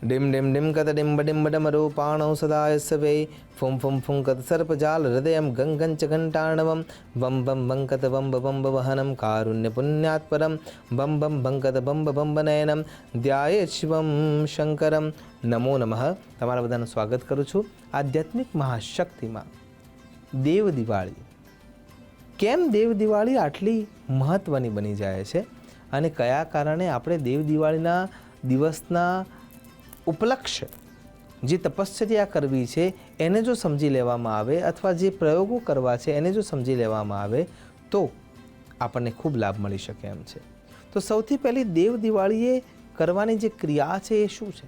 Dim dim dim कत डिम्ब डिम्ब डम रूपाणौ सदा यस्वे फुं फुं फुं कत सर्पजाल हृदयं गङ्गञ्च घण्टाणवं बं बं बङ्कत बम्ब बम्ब वहनं कारुण्यपुण्यात्परं बं बं बङ्कत बम्ब बम्ब नयनं ध्यायेत् शिवं शङ्करं। नमो नमः। તમારા બધાનું સ્વાગત કરું છું આધ્યાત્મિક મહાશક્તિમાં। દેવ દિવાળી કેમ દેવ દિવાળી આટલી મહત્વની બની જાય છે અને કયા કારણે આપણે દેવ દિવાળીના દિવસના ઉપલક્ષ્ય જે તપશ્ચર્યા કરવી છે એને જો સમજી લેવામાં આવે અથવા જે પ્રયોગો કરવા છે એને જો સમજી લેવામાં આવે તો આપણને ખૂબ લાભ મળી શકે એમ છે। તો સૌથી પહેલી દેવ દિવાળીએ કરવાની જે ક્રિયા છે એ શું છે?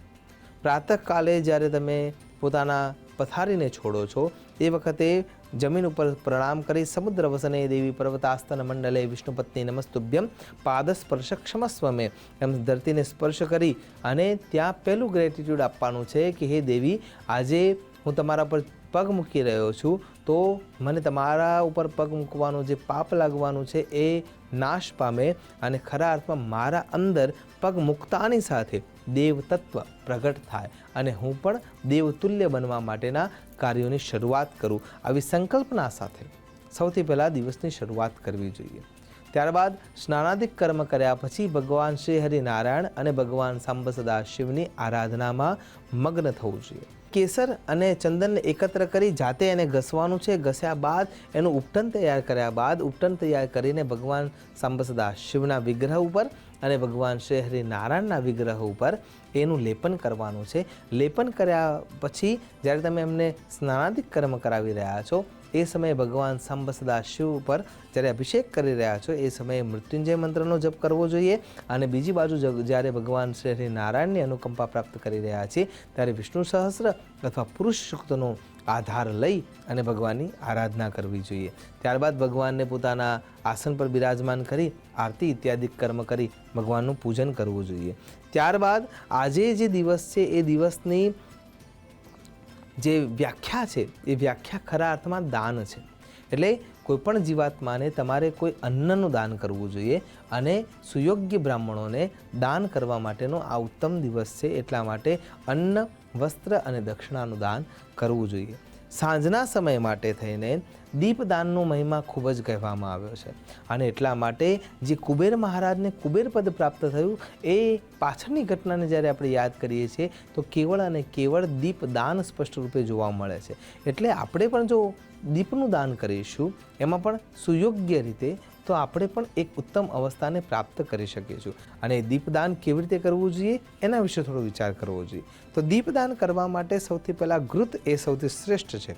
પ્રાતઃકાલે જ્યારે તમે પોતાના પથારીને છોડો છો એ વખતે જમીન ઉપર પ્રણામ કરી સમુદ્ર વસને દેવી પર્વતાસ્તન મંડલે વિષ્ણુપત્ની નમસ્તુભ્યમ પાદસ્પર્શ ક્ષમસ્વ મે એમ ધરતીને સ્પર્શ કરી અને ત્યાં પહેલું ગ્રેટિટ્યૂડ આપવાનું છે કે હે દેવી, આજે હું તમારા પર પગ મૂકી રહ્યો છું તો મને તમારા ઉપર પગ મૂકવાનું જે પાપ લાગવાનું છે એ નાશ પામે અને ખરા અર્થમાં મારા અંદર પગ મૂકતાની સાથે દેવ તત્વ પ્રગટ થાય અને હું પણ દેવતુલ્ય બનવા માટેના કાર્યોની શરૂઆત કરું, આવી સંકલ્પના સાથે સૌથી પહેલાં દિવસની શરૂઆત કરવી જોઈએ। ત્યારબાદ સ્નાનાદિક કર્મ કર્યા પછી ભગવાન શ્રી હરિનારાયણ અને ભગવાન સાંબ સદાશિવની આરાધનામાં મગ્ન થવું જોઈએ। કેસર અને ચંદનને એકત્ર કરી જાતે એને ઘસવાનું છે। ઘસ્યા બાદ એનું ઉપટન તૈયાર કર્યા બાદ ઉપટન તૈયાર કરીને ભગવાન સાંબ સદાશિવના વિગ્રહ ઉપર અને ભગવાન શ્રી હરિનારાયણના વિગ્રહ ઉપર એનું લેપન કરવાનું છે। લેપન કર્યા પછી જ્યારે તમે એમને સ્નાનાદિક કર્મ કરાવી રહ્યા છો એ સમયે ભગવાન સાંબ સદાશિવ ઉપર જ્યારે અભિષેક કરી રહ્યા છો એ સમયે મૃત્યુંજય મંત્રનો જપ કરવો જોઈએ અને બીજી બાજુ જ્યારે ભગવાન શ્રી હરિનારાયણની અનુકંપા પ્રાપ્ત કરી રહ્યા છીએ ત્યારે વિષ્ણુ સહસ્ત્ર અથવા પુરુષ સૂક્તનો આધાર લઈ અને ભગવાનની આરાધના કરવી જોઈએ। ત્યારબાદ ભગવાનને પોતાના આસન પર બિરાજમાન કરી આરતી ઇત્યાદિ કર્મ કરી ભગવાનનું પૂજન કરવું જોઈએ। ત્યારબાદ આજે જે દિવસ છે એ દિવસની જે વ્યાખ્યા છે એ વ્યાખ્યા ખરા અર્થમાં દાન છે। એટલે કોઈપણ જીવાત્માને તમારે કોઈ અન્નનું દાન કરવું જોઈએ અને સુયોગ્ય બ્રાહ્મણોને દાન કરવા માટેનો આ ઉત્તમ દિવસ છે, એટલા માટે અન્ન વસ્ત્ર અને દક્ષિણાનું દાન કરવું જોઈએ। સાંજના સમય માટે થઈને દીપદાનનો મહિમા ખૂબ જ કહેવામાં આવ્યો છે અને એટલા માટે જે કુબેર મહારાજને કુબેર પદ પ્રાપ્ત થયું એ પાછળની ઘટનાને જ્યારે આપણે યાદ કરીએ છીએ તો કેવળ અને કેવળ દીપદાન સ્પષ્ટ રૂપે જોવા મળે છે। એટલે આપણે પણ જો દીપનું દાન કરીશું એમાં પણ સુયોગ્ય રીતે તો આપણે પણ એક ઉત્તમ અવસ્થાને પ્રાપ્ત કરી શકીશું। અને દીપદાન કેવી રીતે કરવું જોઈએ એના વિશે થોડો વિચાર કરવો જોઈએ। તો દીપદાન કરવા માટે સૌથી પહેલાં ઘૃત એ સૌથી શ્રેષ્ઠ છે।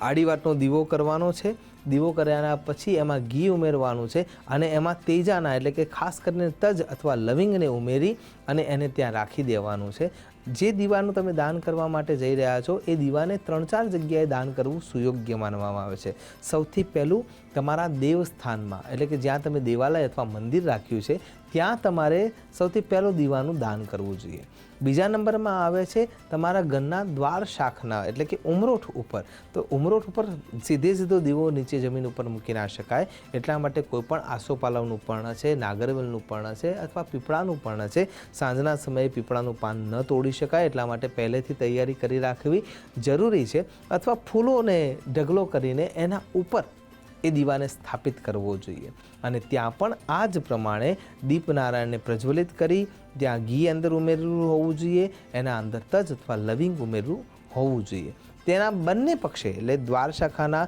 આડી વાટનો દીવો કરવાનો છે। દીવો કર્યાના પછી એમાં ઘી ઉમેરવાનું છે અને એમાં તેજાના એટલે કે ખાસ કરીને તજ અથવા લવિંગને ઉમેરી અને એને ત્યાં રાખી દેવાનું છે। જે દીવાનું તમે દાન કરવા માટે જઈ રહ્યા છો એ દીવાને 3-4 જગ્યાએ દાન કરવું સુયોગ્ય માનવામાં આવે છે। સૌથી પહેલું તમારા દેવસ્થાનમાં એટલે કે જ્યાં તમે દેવાલય અથવા મંદિર રાખ્યું છે ત્યાં તમારે સૌથી પહેલું દીવાનું દાન કરવું જોઈએ। બીજા નંબરમાં આવે છે તમારા ઘરના દ્વાર શાખના એટલે કે ઉમરોઠ ઉપર। તો ઉમરોઠ ઉપર સીધો દીવો નીચે જમીન ઉપર મૂકી ના શકાય, એટલા માટે કોઈપણ આસોપાલવનું પર્ણ છે, નાગરવેલનું પર્ણ છે અથવા પીપળાનું પર્ણ છે, સાંજના સમયે પીપળાનું પાન ન તોડી શકાય એટલા માટે પહેલેથી તૈયારી કરી રાખવી જરૂરી છે। અથવા ફૂલોને ઢગલો કરીને એના ઉપર એ દીવાને સ્થાપિત કરવો જોઈએ અને ત્યાં પણ આ જ પ્રમાણે દીપનારાયણને પ્રજ્વલિત કરી ત્યાં ઘી અંદર ઉમેરવું હોવું જોઈએ, એના અંદર તજ અથવા લવિંગ ઉમેરવું હોવું જોઈએ। તેના બંને પક્ષે એટલે દ્વાર શાખાના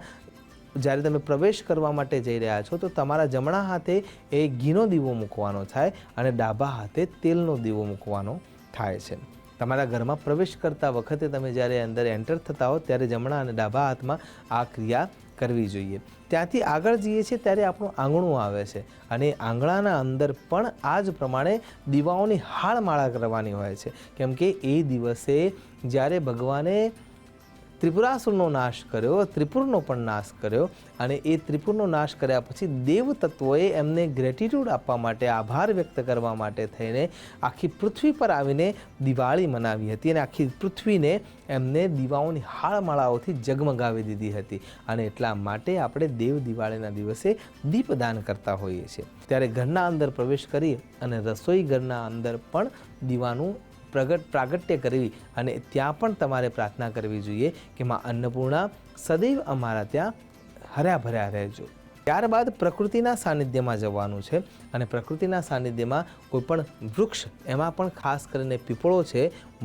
જ્યારે તમે પ્રવેશ કરવા માટે જઈ રહ્યા છો તો તમારા જમણા હાથે એ ઘીનો દીવો મૂકવાનો થાય અને ડાબા હાથે તેલનો દીવો મૂકવાનો થાય છે। તમારા ઘરમાં પ્રવેશ કરતા વખતે તમે જ્યારે અંદર એન્ટર થતા હો ત્યારે જમણા અને ડાબા હાથમાં આ ક્રિયા કરવી જોઈએ। ત્યાંથી આગળ જઈએ છીએ ત્યારે આપણું આંગણું આવે છે અને આંગણાના અંદર પણ આ જ પ્રમાણે દીવાઓની હાળમાળા કરવાની હોય છે, કેમ કે એ દિવસે જ્યારે ભગવાને ત્રિપુરાસુરનો નાશ કર્યો, ત્રિપુરનો પણ નાશ કર્યો અને એ ત્રિપુરનો નાશ કર્યા પછી દેવ તત્વોએ એમને ગ્રેટિટ્યૂડ આપવા માટે, આભાર વ્યક્ત કરવા માટે થઈને આખી પૃથ્વી પર આવીને દિવાળી મનાવી હતી અને આખી પૃથ્વીને એમને દીવાઓની હાળમાળાઓથી જગમગાવી દીધી હતી અને એટલા માટે આપણે દેવ દિવાળીના દિવસે દીપદાન કરતા હોઈએ છીએ। ત્યારે ઘરના અંદર પ્રવેશ કરી અને રસોઈ ઘરના અંદર પણ દીવાનું પ્રાગટ્ય કરવી અને ત્યાં પણ તમારે પ્રાર્થના કરવી જોઈએ કે માં અન્નપૂર્ણા સદૈવ અમારા ત્યાં હર્યા ભર્યા રહેજો. ત્યારબાદ પ્રકૃતિના સાનિધ્યમાં જવાનું છે અને પ્રકૃતિના સાનિધ્યમાં કોઈ પણ વૃક્ષ, એમાં પણ ખાસ કરીને પીપળો છે,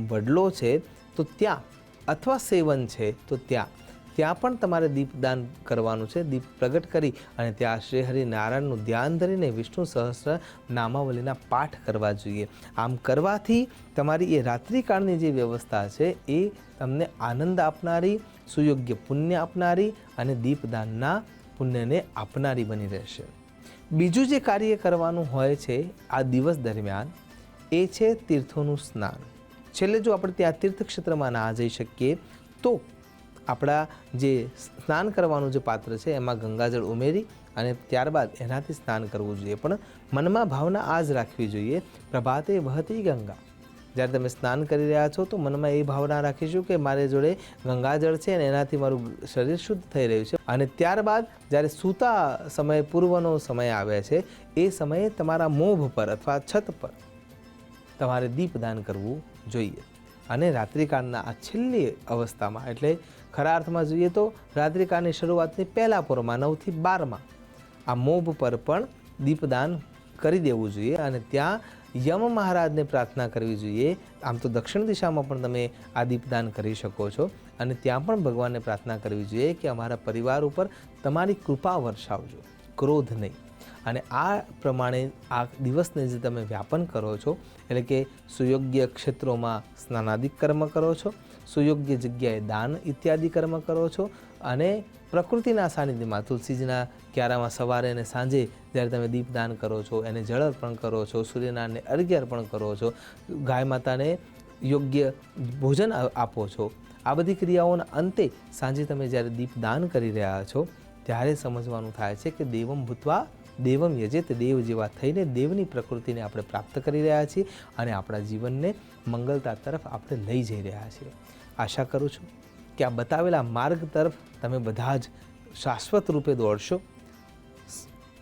વડલો છે, તો ત્યાં અથવા સેવન છે તો ત્યાં પણ તમારે દીપદાન કરવાનું છે. દીપ પ્રગટ કરી અને ત્યાં શ્રી હરિનારાયણનું ધ્યાન ધરીને વિષ્ણુ સહસ્ત્ર નામાવલીના પાઠ કરવા જોઈએ. આમ કરવાથી તમારી એ રાત્રિકાળની જે વ્યવસ્થા છે એ તમને આનંદ આપનારી, સુયોગ્ય પુણ્ય આપનારી અને દીપદાનના પુણ્યને આપનારી બની રહેશે. બીજું જે કાર્ય કરવાનું હોય છે આ દિવસ દરમિયાન એ છે તીર્થોનું સ્નાન. છેલ્લે જો આપણે ત્યાં તીર્થક્ષેત્રમાં ના જઈ શકીએ તો આપણા જે સ્નાન કરવાનું જે પાત્ર છે એમાં ગંગાજળ ઉમેરી અને ત્યારબાદ એનાથી સ્નાન કરવું જોઈએ. પણ મનમાં ભાવના આ જ રાખવી જોઈએ, પ્રભાતે વહતી ગંગા. જ્યારે તમે સ્નાન કરી રહ્યા છો તો મનમાં એ ભાવના રાખીશું કે મારી જોડે ગંગાજળ છે અને એનાથી મારું શરીર શુદ્ધ થઈ રહ્યું છે. અને ત્યારબાદ જ્યારે સૂતા સમય, પૂર્વનો સમય આવે છે, એ સમયે તમારા મોભ પર અથવા છત પર તમારે દીપદાન કરવું જોઈએ. અને રાત્રિકાળના આ છેલ્લી અવસ્થામાં, એટલે ખરા અર્થમાં જોઈએ તો રાત્રિકાળની શરૂઆતની પહેલા પરમાં 9 થી 12માં આ મોભ પર પણ દીપદાન કરી દેવું જોઈએ અને ત્યાં યમ મહારાજને પ્રાર્થના કરવી જોઈએ. આમ તો દક્ષિણ દિશામાં પણ તમે આ દીપદાન કરી શકો છો અને ત્યાં પણ ભગવાનને પ્રાર્થના કરવી જોઈએ કે અમારા પરિવાર ઉપર તમારી કૃપા વર્ષાવજો, ક્રોધ નહીં. અને આ પ્રમાણે આ દિવસને જે તમે વ્યાપન કરો છો, એટલે કે સુયોગ્ય ક્ષેત્રોમાં સ્નાનાદિક કર્મ કરો છો, સુયોગ્ય જગ્યાએ દાન ઇત્યાદિ કર્મ કરો છો અને પ્રકૃતિના સાનિધ્યમાં તુલસીજીના ક્યારામાં સવારે અને સાંજે જ્યારે તમે દીપદાન કરો છો, એને જળ અર્પણ કરો છો, સૂર્યનારાયણને અર્ઘ્ય અર્પણ કરો છો, ગાય માતાને યોગ્ય ભોજન આપો છો, આ બધી ક્રિયાઓના અંતે સાંજે તમે જ્યારે દીપદાન કરી રહ્યા છો ત્યારે સમજવાનું થાય છે કે દેવમ ભૂત્વા દેવમ યજેત, દેવ જેવા થઈને દેવની પ્રકૃતિને આપણે પ્રાપ્ત કરી રહ્યા છીએ અને આપણા જીવનને મંગલતા તરફ આપણે લઈ જઈ રહ્યા છીએ. આશા કરું છું કે આ બતાવેલા માર્ગ તરફ તમે બધા જ શાશ્વત રૂપે દોડશો,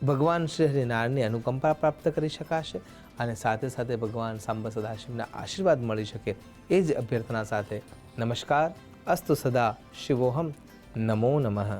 ભગવાન શ્રી હરિનારાયણની અનુકંપા પ્રાપ્ત કરી શકાશે અને સાથે સાથે ભગવાન સાંબ સદાશિવના આશીર્વાદ મળી શકે એ જ અભ્યર્થના સાથે નમસ્કાર. અસ્તુ સદા શિવોહમ. નમો નમઃ.